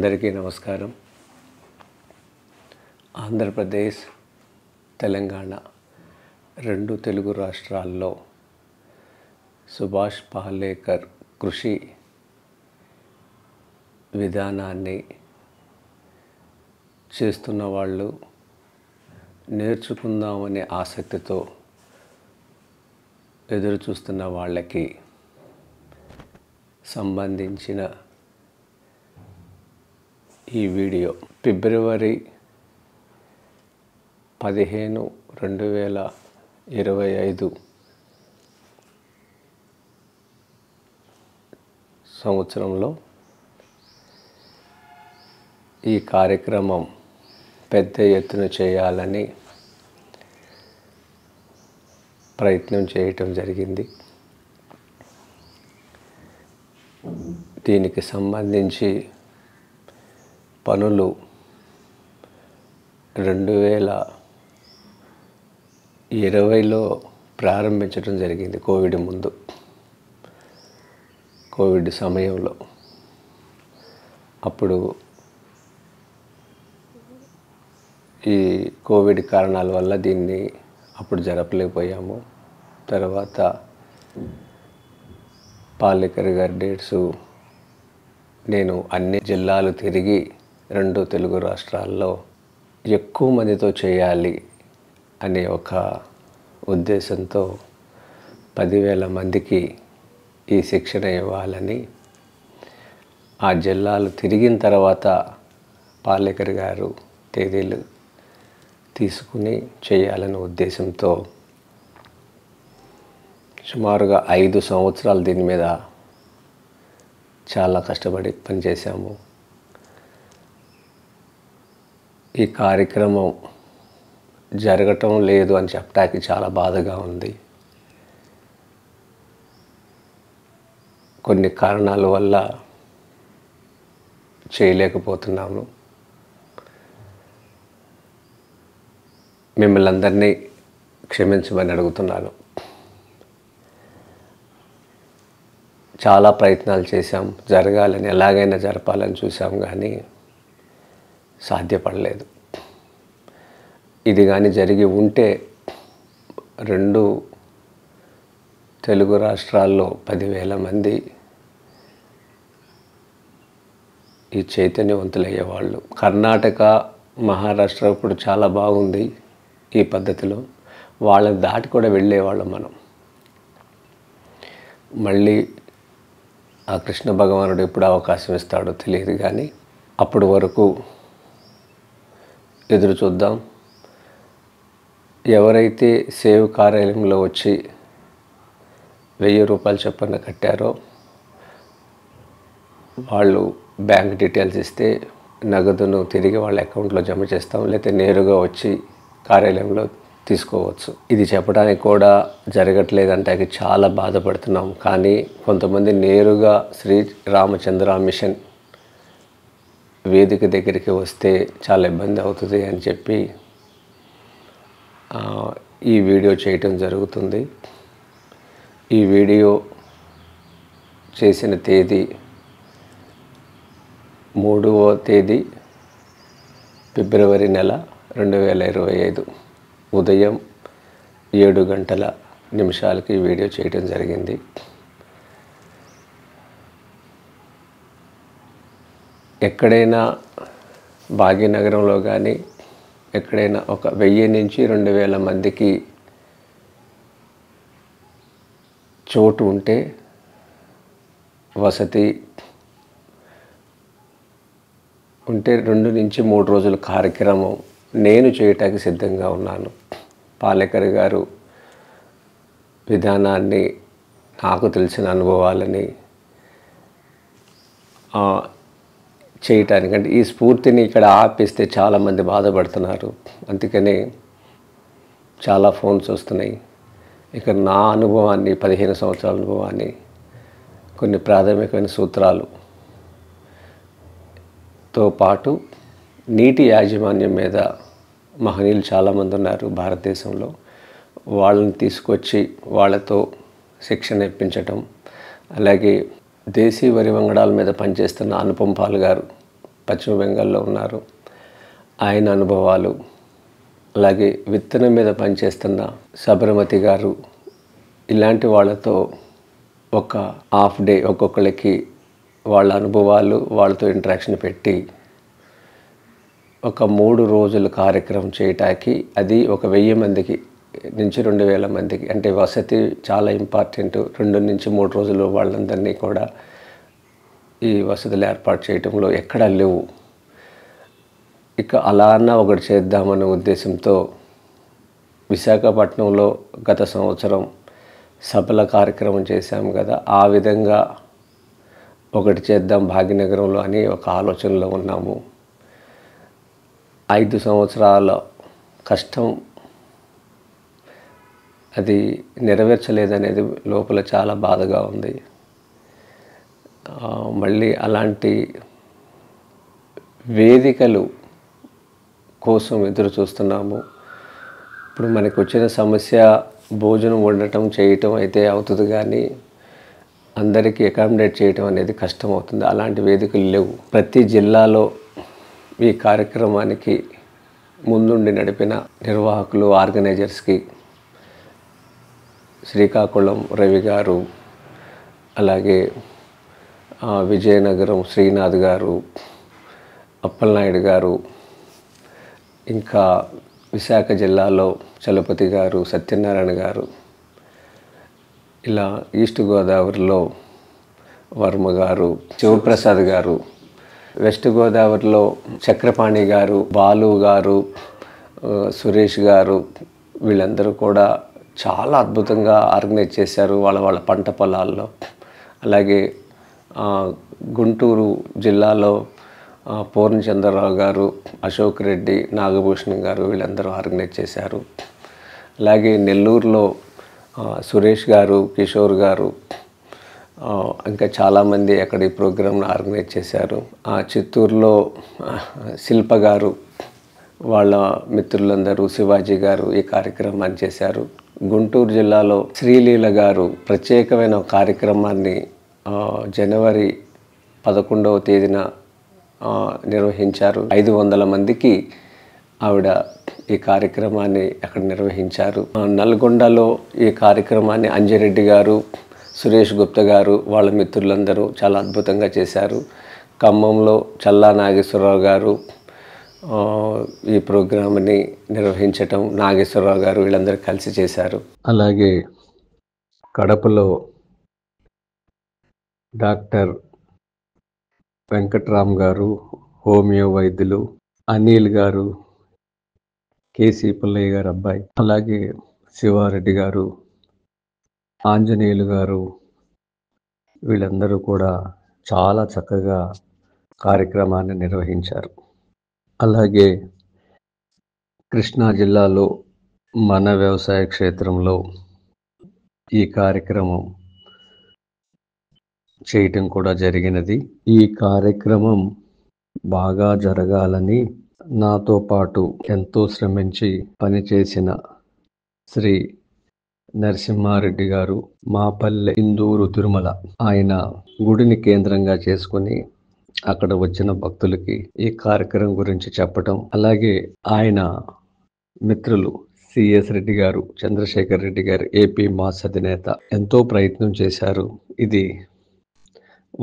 అందరికీ నమస్కారం. ఆంధ్రప్రదేశ్, తెలంగాణ రెండు తెలుగు రాష్ట్రాల్లో సుభాష్ పాలేకర్ కృషి విధానాన్ని చేస్తున్న వాళ్ళు నేర్చుకుందామనే ఆసక్తితో ఎదురు చూస్తున్న వాళ్ళకి సంబంధించిన ఈ వీడియో ఫిబ్రవరి 15, 2025 సంవత్సరంలో ఈ కార్యక్రమం పెద్ద ఎత్తున చేయాలని ప్రయత్నం చేయటం జరిగింది. దీనికి సంబంధించి పనులు 2020లో ప్రారంభించడం జరిగింది. కోవిడ్ సమయంలో అప్పుడు ఈ కోవిడ్ కారణాల వల్ల దీన్ని అప్పుడు జరపలేకపోయాము. తర్వాత పాలేకర్ గారి డేట్స్ నేను అన్ని జిల్లాలు తిరిగి రెండు తెలుగు రాష్ట్రాల్లో ఎక్కువ మందితో చేయాలి అనే ఒక ఉద్దేశంతో 10,000 మందికి ఈ శిక్షణ ఇవ్వాలని ఆ జిల్లాలు తిరిగిన తర్వాత పాలేకర్ గారు తేదీలు తీసుకుని చేయాలనే ఉద్దేశంతో సుమారుగా 5 సంవత్సరాలు దీని మీద చాలా కష్టపడి పనిచేశాము. ఈ కార్యక్రమం జరగటం లేదు అని చెప్పడానికి చాలా బాధగా ఉంది. కొన్ని కారణాల వల్ల చేయలేకపోతున్నాము. మిమ్మల్ని అందరినీ క్షమించమని అడుగుతున్నాను. చాలా ప్రయత్నాలు చేశాం, జరగాలని, ఎలాగైనా జరపాలని చూసాం, కానీ సాధ్యపడలేదు. ఇది కానీ జరిగి ఉంటే రెండు తెలుగు రాష్ట్రాల్లో 10,000 మంది ఈ చైతన్యవంతులయ్యేవాళ్ళు. కర్ణాటక, మహారాష్ట్ర ఇప్పుడు చాలా బాగుంది ఈ పద్ధతిలో. వాళ్ళని దాటి కూడా వెళ్ళేవాళ్ళం మనం. మళ్ళీ ఆ కృష్ణ భగవానుడు ఎప్పుడు అవకాశం ఇస్తాడో తెలియదు, కానీ అప్పటి వరకు ఎదురు చూద్దాం. ఎవరైతే సేవ్ కార్యాలయంలో వచ్చి 1,000 రూపాయలు చొప్పున కట్టారో వాళ్ళు బ్యాంక్ డీటెయిల్స్ ఇస్తే నగదును తిరిగి వాళ్ళ అకౌంట్లో జమ చేస్తాం, లేకపోతే నేరుగా వచ్చి కార్యాలయంలో తీసుకోవచ్చు. ఇది చెప్పడానికి కూడా జరగట్లేదంటే చాలా బాధపడుతున్నాం. కానీ కొంతమంది నేరుగా శ్రీ రామచంద్ర మిషన్ వేదిక దగ్గరికి వస్తే చాలా ఇబ్బంది అవుతుంది అని చెప్పి ఈ వీడియో చేయటం జరుగుతుంది. ఈ వీడియో చేసిన తేదీ 3వ తేదీ ఫిబ్రవరి నెల 2025 ఉదయం 7 గంటల నిమిషాలకి వీడియో చేయటం జరిగింది. ఎక్కడైనా భాగ్యనగరంలో కానీ ఎక్కడైనా ఒక 1000 నుంచి 2,000 మందికి చోటు ఉంటే, వసతి ఉంటే 2 నుంచి 3 రోజుల కార్యక్రమం నేను చేయటానికి సిద్ధంగా ఉన్నాను. పాలేకర్ గారు విధానాన్ని, నాకు తెలిసిన అనుభవాలని చేయటానికి, అంటే ఈ స్ఫూర్తిని ఇక్కడ ఆపిస్తే చాలామంది బాధపడుతున్నారు. అందుకని చాలా ఫోన్స్ వస్తున్నాయి. ఇక నా అనుభవాన్ని, 15 సంవత్సరాల అనుభవాన్ని, కొన్ని ప్రాథమికమైన సూత్రాలతో పాటు నీటి యాజమాన్యం మీద మహనీయులు చాలామంది ఉన్నారు భారతదేశంలో. వాళ్ళని తీసుకొచ్చి వాళ్ళతో శిక్షణ ఇప్పించటం, అలాగే దేశీ వరి వంగడాల మీద పనిచేస్తున్న అనుపమ్ పాల్ గారు పశ్చిమ బెంగాల్లో ఉన్నారు. ఆయన అనుభవాలు, అలాగే విత్తనం మీద పనిచేస్తున్న సబరమతి గారు, ఇలాంటి వాళ్ళతో ఒక హాఫ్ డే ఒక్కొక్కరికి వాళ్ళ అనుభవాలు, వాళ్ళతో ఇంటరాక్షన్ పెట్టి ఒక 3 రోజుల కార్యక్రమం చేయటానికి, అది ఒక 1000 మందికి నుంచి 2000 మందికి, అంటే వసతి చాలా ఇంపార్టెంట్. 2 నుంచి 3 రోజులు వాళ్ళందరినీ కూడా ఈ వసతులు ఏర్పాటు చేయటంలో ఎక్కడా లేవు. ఇక అలా అన్న ఒకటి చేద్దామనే ఉద్దేశంతో విశాఖపట్నంలో గత సంవత్సరం సభల కార్యక్రమం చేశాము కదా, ఆ విధంగా ఒకటి చేద్దాం భాగ్యనగరంలో అని ఒక ఆలోచనలో ఉన్నాము. 5 సంవత్సరాల కష్టం అది నెరవేర్చలేదనేది లోపల చాలా బాధగా ఉంది. మళ్ళీ అలాంటి వేదికలు కోసం ఎదురు చూస్తున్నాము. ఇప్పుడు మనకు వచ్చిన సమస్య భోజనం వండటం చేయటం అయితే అవుతుంది, కానీ అందరికీ అకామిడేట్ చేయటం అనేది కష్టం అవుతుంది. అలాంటి వేదికలు లేవు. ప్రతి జిల్లాలో ఈ కార్యక్రమానికి ముందుండి నడిపిన నిర్వాహకులు, ఆర్గనైజర్స్కి శ్రీకాకుళం రవి గారు, అలాగే విజయనగరం శ్రీనాథ్ గారు, అప్పలనాయుడు గారు, ఇంకా విశాఖ జిల్లాలో చలపతి గారు, సత్యనారాయణ గారు, ఇలా ఈస్ట్ గోదావరిలో వర్మ గారు, శివప్రసాద్ గారు, వెస్ట్ గోదావరిలో చక్రపాణి గారు, బాలు గారు, సురేష్ గారు, వీళ్ళందరూ కూడా చాలా అద్భుతంగా ఆర్గనైజ్ చేశారు వాళ్ళ పంట పొలాల్లో. అలాగే గుంటూరు జిల్లాలో పూర్ణచంద్రరావు గారు, అశోక్ రెడ్డి, నాగభూషణ్ గారు, వీళ్ళందరూ ఆర్గనైజ్ చేశారు. అలాగే నెల్లూరులో సురేష్ గారు, కిషోర్ గారు, ఇంకా చాలామంది అక్కడ ఈ ప్రోగ్రామ్ను ఆర్గనైజ్ చేశారు. చిత్తూరులో శిల్ప గారు, వాళ్ళ మిత్రులందరూ, శివాజీ గారు ఈ కార్యక్రమాన్ని చేశారు. గుంటూరు జిల్లాలో శ్రీలీల గారు ప్రత్యేకమైన కార్యక్రమాన్ని జనవరి 11వ తేదీన నిర్వహించారు. 500 మందికి ఆవిడ ఈ కార్యక్రమాన్ని అక్కడ నిర్వహించారు. నల్గొండలో ఈ కార్యక్రమాన్ని అంజిరెడ్డి గారు, సురేష్ గుప్తా గారు, వాళ్ళ మిత్రులందరూ చాలా అద్భుతంగా చేశారు. ఖమ్మంలో చల్లా నాగేశ్వరరావు గారు ఈ ప్రోగ్రామ్ని నిర్వహించటం, నాగేశ్వరరావు గారు, వీళ్ళందరూ కలిసి చేశారు. అలాగే కడపలో డాక్టర్ వెంకట్రామ్ గారు, హోమియో వైద్యులు, అనిల్ గారు, కేసీ పుల్లయ్య గారు అబ్బాయి, అలాగే శివారెడ్డి గారు, ఆంజనేయులు గారు, వీళ్ళందరూ కూడా చాలా చక్కగా కార్యక్రమాన్ని నిర్వహించారు. అలాగే కృష్ణా జిల్లాలో మన వ్యవసాయ క్షేత్రంలో ఈ కార్యక్రమం చేయటం కూడా జరిగినది. ఈ కార్యక్రమం బాగా జరగాలని నాతో పాటు ఎంతో శ్రమించి పనిచేసిన శ్రీ నరసింహారెడ్డి గారు, మాపల్లె ఇందూరు తిరుమల, ఆయన గుడిని కేంద్రంగా చేసుకుని అక్కడ వచ్చిన భక్తులకి ఈ కార్యక్రమం గురించి చెప్పటం, అలాగే ఆయన మిత్రులు సిఎస్ రెడ్డి గారు, చంద్రశేఖర్ రెడ్డి గారు, ఏపీ మాస్ అధినేత, ఎంతో ప్రయత్నం చేశారు. ఇది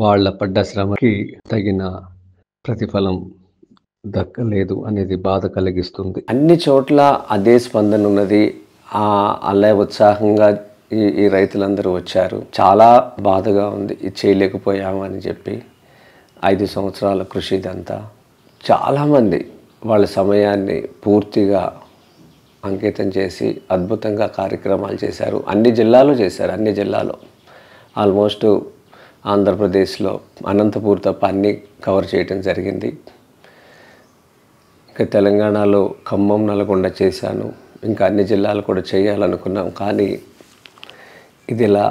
వాళ్ళ పడ్డ శ్రమకి తగిన ప్రతిఫలం దక్కలేదు అనేది బాధ కలిగిస్తుంది. అన్ని చోట్ల అదే స్పందన ఉన్నది. అలా ఉత్సాహంగా ఈ రైతులందరూ వచ్చారు. చాలా బాధగా ఉంది, ఇది చేయలేకపోయాము అని చెప్పి. 5 సంవత్సరాల కృషి ఇదంతా. చాలామంది వాళ్ళ సమయాన్ని పూర్తిగా అంకితం చేసి అద్భుతంగా కార్యక్రమాలు చేశారు. అన్ని జిల్లాలో చేశారు. అన్ని జిల్లాలో ఆల్మోస్ట్ ఆంధ్రప్రదేశ్లో అనంతపూర్ తప్ప అన్నీ కవర్ చేయటం జరిగింది. ఇంకా తెలంగాణలో ఖమ్మం, నల్గొండ చేశాను. ఇంకా అన్ని జిల్లాలు కూడా చేయాలనుకున్నాం, కానీ ఇది ఇలా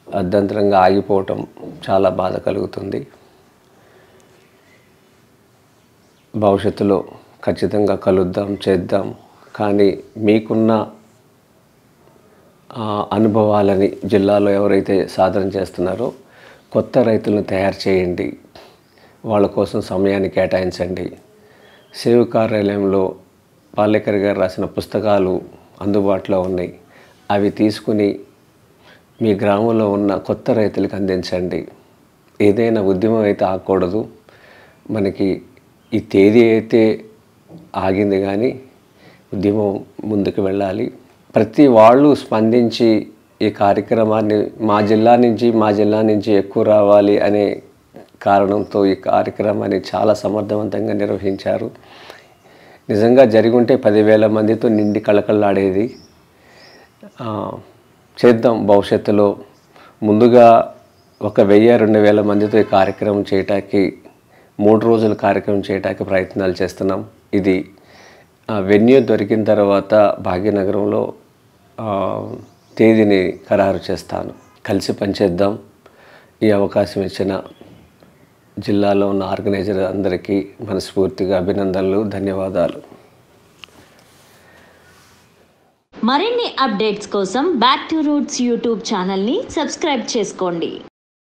అర్ధంతరంగా ఆగిపోవటం చాలా బాధ కలుగుతుంది. భవిష్యత్తులో ఖచ్చితంగా కలుద్దాం, చేద్దాం. కానీ మీకున్న అనుభవాలని జిల్లాలో ఎవరైతే సాధన చేస్తున్నారో కొత్త రైతులను తయారు చేయండి. వాళ్ళ కోసం సమయాన్ని కేటాయించండి. సేవ్ కార్యాలయంలో పాలేకర్ గారు రాసిన పుస్తకాలు అందుబాటులో ఉన్నాయి. అవి తీసుకుని మీ గ్రామంలో ఉన్న కొత్త రైతులకు అందించండి. ఏదైనా ఉద్యమం అయితే ఆగకూడదు. మనకి ఈ తేదీ అయితే ఆగింది కానీ ఉద్యమం ముందుకు వెళ్ళాలి. ప్రతి వాళ్ళు స్పందించి ఈ కార్యక్రమాన్ని మా జిల్లా నుంచి ఎక్కువ రావాలి అనే కారణంతో ఈ కార్యక్రమాన్ని చాలా సమర్థవంతంగా నిర్వహించారు. నిజంగా జరిగుంటే 10,000 మందితో నిండి కళకళలాడేది. చేద్దాం భవిష్యత్తులో. ముందుగా 1,000-2,000 మందితో ఈ కార్యక్రమం చేయటానికి 3 రోజుల కార్యక్రమం చేయటానికి ప్రయత్నాలు చేస్తున్నాం. ఇది వెన్యూ దొరికిన తర్వాత భాగ్యనగరంలో తేదీని ఖరారు చేస్తాను. కలిసి పనిచేద్దాం. ఈ అవకాశం ఇచ్చిన జిల్లాలో ఉన్న ఆర్గనైజర్ అందరికీ మనస్ఫూర్తిగా అభినందనలు, ధన్యవాదాలు. మరిన్ని అప్డేట్స్ కోసం బ్యాక్ టు రూట్స్ యూట్యూబ్ ఛానల్ని సబ్స్క్రైబ్ చేసుకోండి.